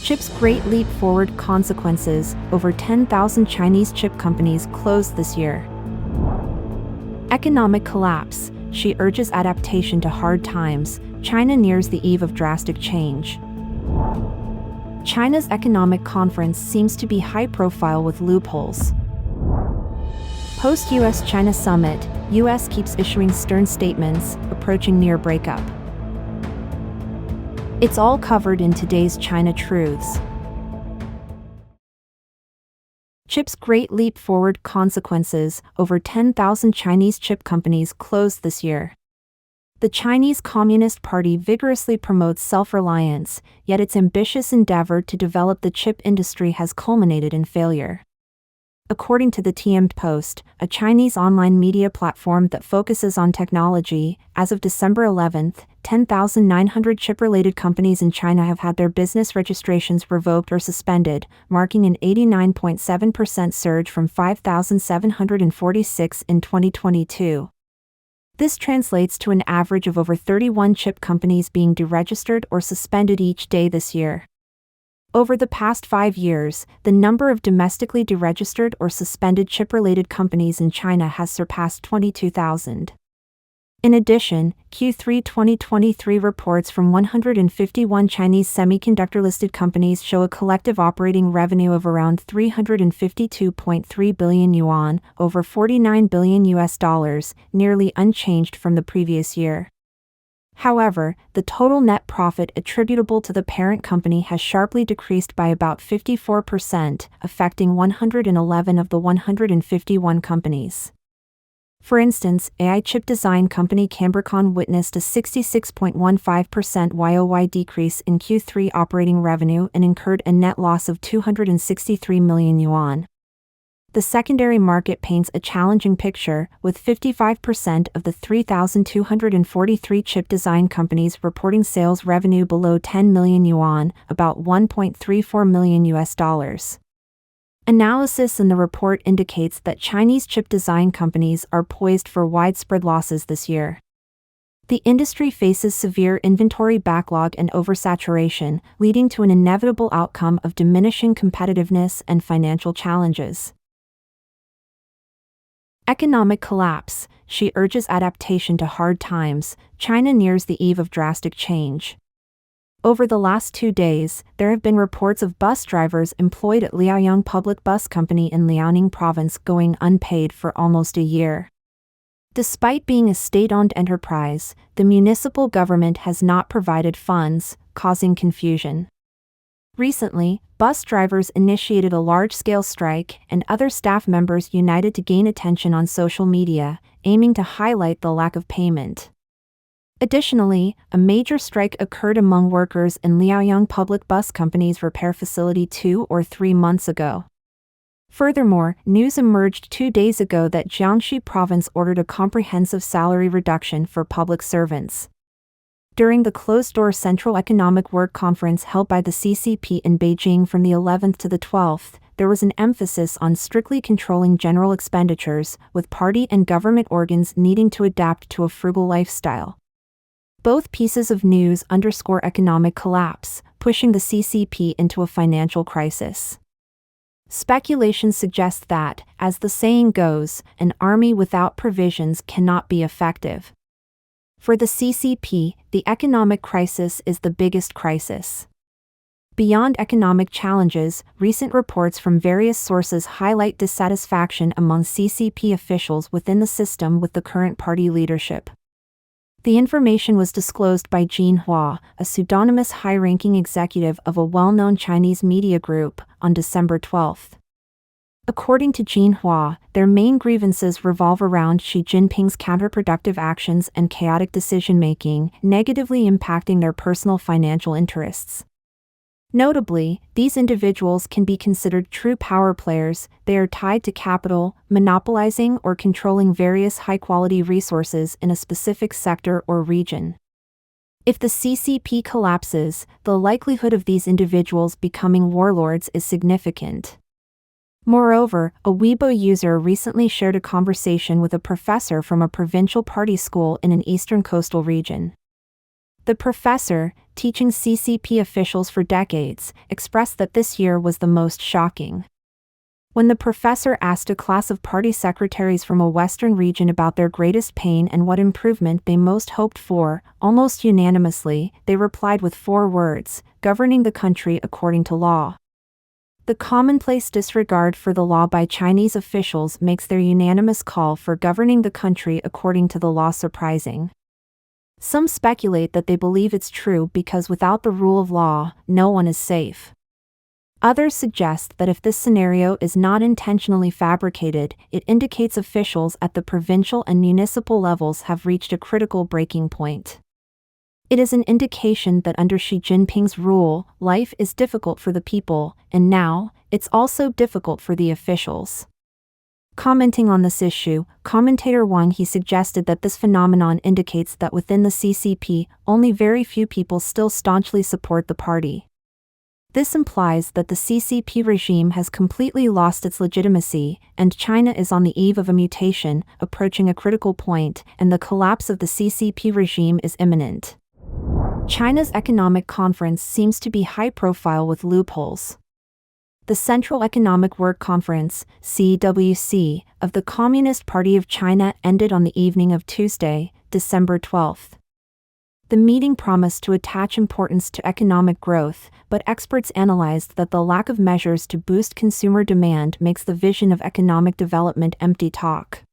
Chip's Great Leap Forward consequences: over 10,000 Chinese chip companies closed this year. Economic collapse: she urges adaptation to hard times. China nears the eve of drastic change. China's economic conference seems to be high profile with loopholes. Post-US-China summit: US keeps issuing stern statements, approaching near breakup. It's all covered in today's China Truths. Chip's Great Leap Forward consequences: over 10,000 Chinese chip companies closed this year. The Chinese Communist Party vigorously promotes self-reliance, yet its ambitious endeavor to develop the chip industry has culminated in failure. According to the TM Post, a Chinese online media platform that focuses on technology, as of December 11, 10,900 chip-related companies in China have had their business registrations revoked or suspended, marking an 89.7% surge from 5,746 in 2022. This translates to an average of over 31 chip companies being deregistered or suspended each day this year. Over the past 5 years, the number of domestically deregistered or suspended chip-related companies in China has surpassed 22,000. In addition, Q3 2023 reports from 151 Chinese semiconductor-listed companies show a collective operating revenue of around 352.3 billion yuan, over $49 billion, nearly unchanged from the previous year. However, the total net profit attributable to the parent company has sharply decreased by about 54%, affecting 111 of the 151 companies. For instance, AI chip design company Cambricon witnessed a 66.15% YoY decrease in Q3 operating revenue and incurred a net loss of 263 million yuan. The secondary market paints a challenging picture, with 55% of the 3,243 chip design companies reporting sales revenue below 10 million yuan, about $1.34 million. Analysis in the report indicates that Chinese chip design companies are poised for widespread losses this year. The industry faces severe inventory backlog and oversaturation, leading to an inevitable outcome of diminishing competitiveness and financial challenges. Economic collapse: she urges adaptation to hard times. China nears the eve of drastic change. Over the last 2 days, there have been reports of bus drivers employed at Liaoyang Public Bus Company in Liaoning Province going unpaid for almost a year. Despite being a state-owned enterprise, the municipal government has not provided funds, causing confusion. Recently, bus drivers initiated a large-scale strike, and other staff members united to gain attention on social media, aiming to highlight the lack of payment. Additionally, a major strike occurred among workers in Liaoyang Public Bus Company's repair facility 2 or 3 months ago. Furthermore, news emerged 2 days ago that Jiangxi Province ordered a comprehensive salary reduction for public servants. During the closed-door Central Economic Work Conference held by the CCP in Beijing from the 11th to the 12th, there was an emphasis on strictly controlling general expenditures, with party and government organs needing to adapt to a frugal lifestyle. Both pieces of news underscore economic collapse, pushing the CCP into a financial crisis. Speculation suggests that, as the saying goes, an army without provisions cannot be effective. For the CCP, the economic crisis is the biggest crisis. Beyond economic challenges, recent reports from various sources highlight dissatisfaction among CCP officials within the system with the current party leadership. The information was disclosed by Jin Hua, a pseudonymous high-ranking executive of a well-known Chinese media group, on December 12. According to Jin Hua, their main grievances revolve around Xi Jinping's counterproductive actions and chaotic decision-making, negatively impacting their personal financial interests. Notably, these individuals can be considered true power players. They are tied to capital, monopolizing or controlling various high-quality resources in a specific sector or region. If the CCP collapses, the likelihood of these individuals becoming warlords is significant. Moreover, a Weibo user recently shared a conversation with a professor from a provincial party school in an eastern coastal region. The professor, teaching CCP officials for decades, expressed that this year was the most shocking. When the professor asked a class of party secretaries from a Western region about their greatest pain and what improvement they most hoped for, almost unanimously, they replied with 4 words: governing the country according to law. The commonplace disregard for the law by Chinese officials makes their unanimous call for governing the country according to the law surprising. Some speculate that they believe it's true because without the rule of law, no one is safe. Others suggest that if this scenario is not intentionally fabricated, it indicates officials at the provincial and municipal levels have reached a critical breaking point. It is an indication that under Xi Jinping's rule, life is difficult for the people, and now, it's also difficult for the officials. Commenting on this issue, commentator Wang He suggested that this phenomenon indicates that within the CCP, only very few people still staunchly support the party. This implies that the CCP regime has completely lost its legitimacy, and China is on the eve of a mutation, approaching a critical point, and the collapse of the CCP regime is imminent. China's economic conference seems to be high profile with loopholes. The Central Economic Work Conference, CWC, of the Communist Party of China ended on the evening of Tuesday, December 12. The meeting promised to attach importance to economic growth, but experts analyzed that the lack of measures to boost consumer demand makes the vision of economic development empty talk.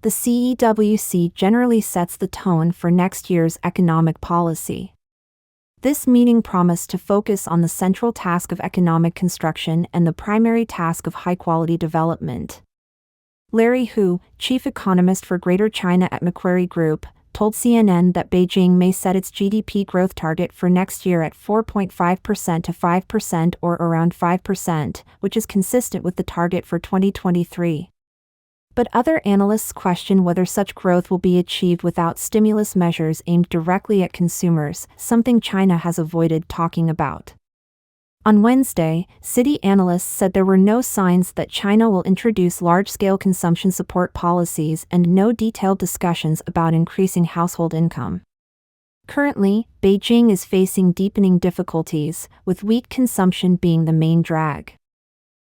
The CEWC generally sets the tone for next year's economic policy. This meeting promised to focus on the central task of economic construction and the primary task of high-quality development. Larry Hu, chief economist for Greater China at Macquarie Group, told CNN that Beijing may set its GDP growth target for next year at 4.5% to 5% or around 5%, which is consistent with the target for 2023. But other analysts question whether such growth will be achieved without stimulus measures aimed directly at consumers, something China has avoided talking about. On Wednesday, Citi analysts said there were no signs that China will introduce large-scale consumption support policies and no detailed discussions about increasing household income. Currently, Beijing is facing deepening difficulties, with weak consumption being the main drag.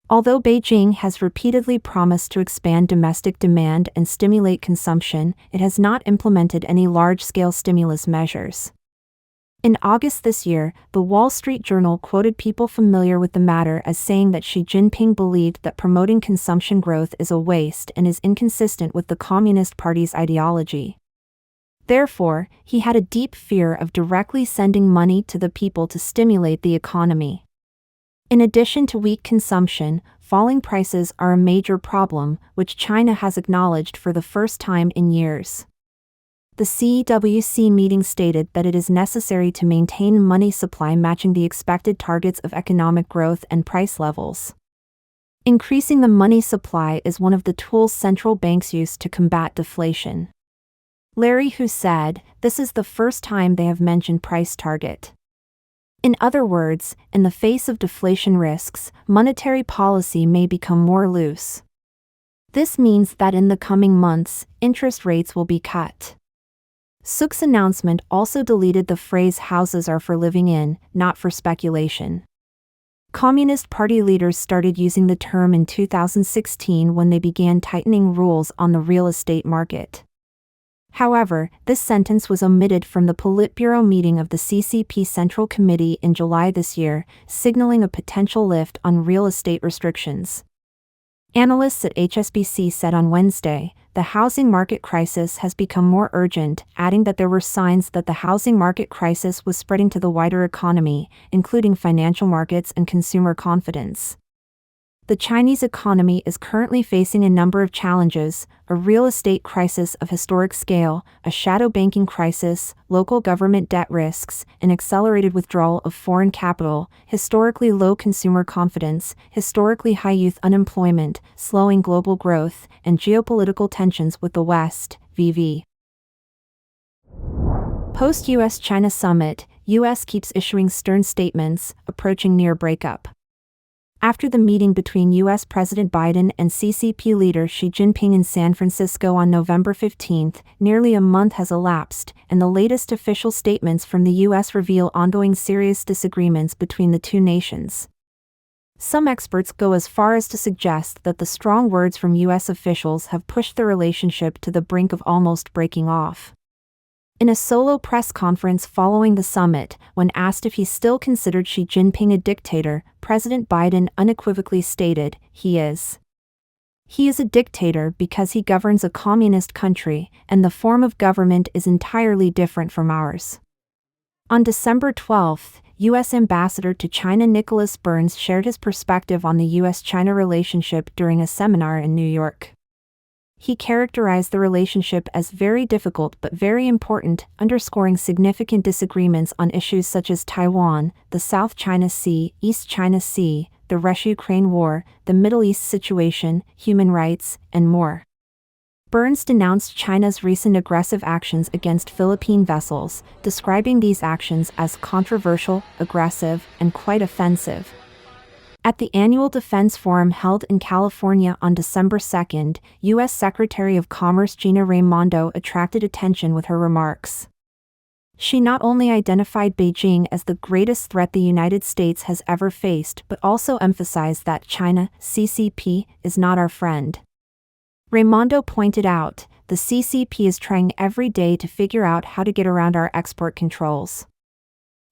Although Beijing has repeatedly promised to expand domestic demand and stimulate consumption, it has not implemented any large-scale stimulus measures. In August this year, the Wall Street Journal quoted people familiar with the matter as saying that Xi Jinping believed that promoting consumption growth is a waste and is inconsistent with the Communist Party's ideology. Therefore, he had a deep fear of directly sending money to the people to stimulate the economy. In addition to weak consumption, falling prices are a major problem, which China has acknowledged for the first time in years. The CWC meeting stated that it is necessary to maintain money supply matching the expected targets of economic growth and price levels. Increasing the money supply is one of the tools central banks use to combat deflation. Larry Hu said, "This is the first time they have mentioned price target." In other words, in the face of deflation risks, monetary policy may become more loose. This means that in the coming months, interest rates will be cut. Suk's announcement also deleted the phrase "houses are for living in, not for speculation." Communist Party leaders started using the term in 2016 when they began tightening rules on the real estate market. However, this sentence was omitted from the Politburo meeting of the CCP Central Committee in July this year, signaling a potential lift on real estate restrictions. Analysts at HSBC said on Wednesday, the housing market crisis has become more urgent, adding that there were signs that the housing market crisis was spreading to the wider economy, including financial markets and consumer confidence. The Chinese economy is currently facing a number of challenges: a real estate crisis of historic scale, a shadow banking crisis, local government debt risks, an accelerated withdrawal of foreign capital, historically low consumer confidence, historically high youth unemployment, slowing global growth, and geopolitical tensions with the West, VV. Post-US-China summit, US keeps issuing stern statements, approaching near breakup. After the meeting between U.S. President Biden and CCP leader Xi Jinping in San Francisco on November 15, nearly a month has elapsed, and the latest official statements from the U.S. reveal ongoing serious disagreements between the two nations. Some experts go as far as to suggest that the strong words from U.S. officials have pushed the relationship to the brink of almost breaking off. In a solo press conference following the summit, when asked if he still considered Xi Jinping a dictator, President Biden unequivocally stated, "He is. He is a dictator because he governs a communist country, and the form of government is entirely different from ours." On December 12, U.S. Ambassador to China Nicholas Burns shared his perspective on the U.S.-China relationship during a seminar in New York. He characterized the relationship as very difficult but very important, underscoring significant disagreements on issues such as Taiwan, the South China Sea, East China Sea, the Russia-Ukraine war, the Middle East situation, human rights, and more. Burns denounced China's recent aggressive actions against Philippine vessels, describing these actions as controversial, aggressive, and quite offensive. At the annual Defense Forum held in California on December 2, U.S. Secretary of Commerce Gina Raimondo attracted attention with her remarks. She not only identified Beijing as the greatest threat the United States has ever faced but also emphasized that China, CCP, is not our friend. Raimondo pointed out, the CCP is trying every day to figure out how to get around our export controls.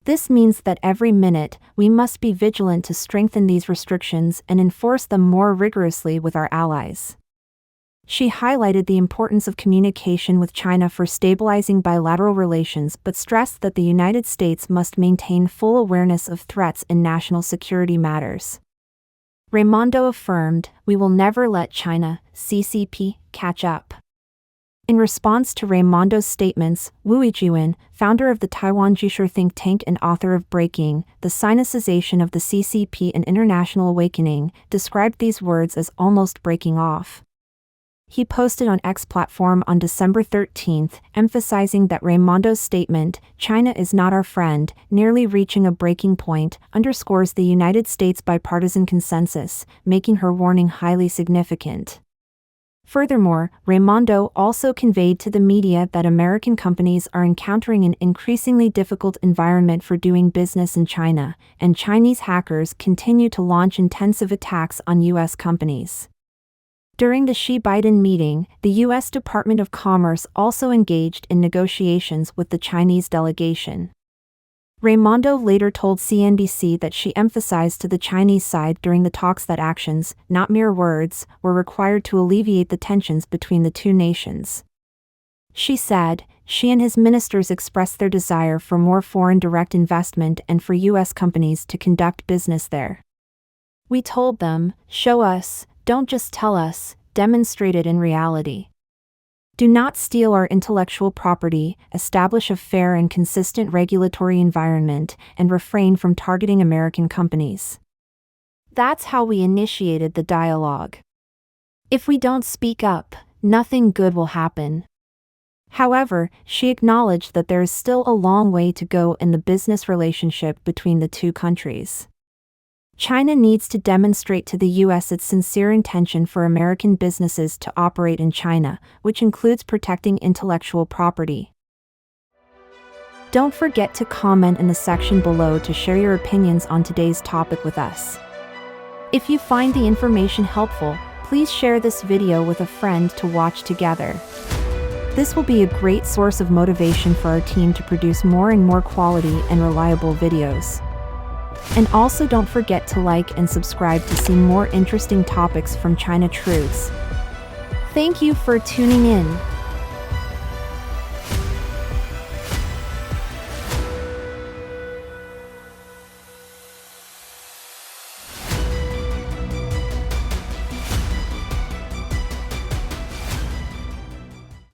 This means that every minute, we must be vigilant to strengthen these restrictions and enforce them more rigorously with our allies. She highlighted the importance of communication with China for stabilizing bilateral relations but stressed that the United States must maintain full awareness of threats in national security matters. Raimondo affirmed, "We will never let China, CCP, catch up." In response to Raimondo's statements, Wu Yijian, founder of the Taiwan Jusher think tank and author of Breaking, the Sinicization of the CCP and International Awakening, described these words as almost breaking off. He posted on X platform on December 13, emphasizing that Raimondo's statement, "China is not our friend, nearly reaching a breaking point," underscores the United States' bipartisan consensus, making her warning highly significant. Furthermore, Raimondo also conveyed to the media that American companies are encountering an increasingly difficult environment for doing business in China, and Chinese hackers continue to launch intensive attacks on U.S. companies. During the Xi-Biden meeting, the U.S. Department of Commerce also engaged in negotiations with the Chinese delegation. Raimondo later told CNBC that she emphasized to the Chinese side during the talks that actions, not mere words, were required to alleviate the tensions between the two nations. She said, "Xi and his ministers expressed their desire for more foreign direct investment and for U.S. companies to conduct business there. We told them, show us, don't just tell us, demonstrate it in reality. Do not steal our intellectual property, establish a fair and consistent regulatory environment, and refrain from targeting American companies." That's how we initiated the dialogue. If we don't speak up, nothing good will happen. However, she acknowledged that there is still a long way to go in the business relationship between the two countries. China needs to demonstrate to the U.S. its sincere intention for American businesses to operate in China, which includes protecting intellectual property. Don't forget to comment in the section below to share your opinions on today's topic with us. If you find the information helpful, please share this video with a friend to watch together. This will be a great source of motivation for our team to produce more and more quality and reliable videos. And also don't forget to like and subscribe to see more interesting topics from China Truths. Thank you for tuning in.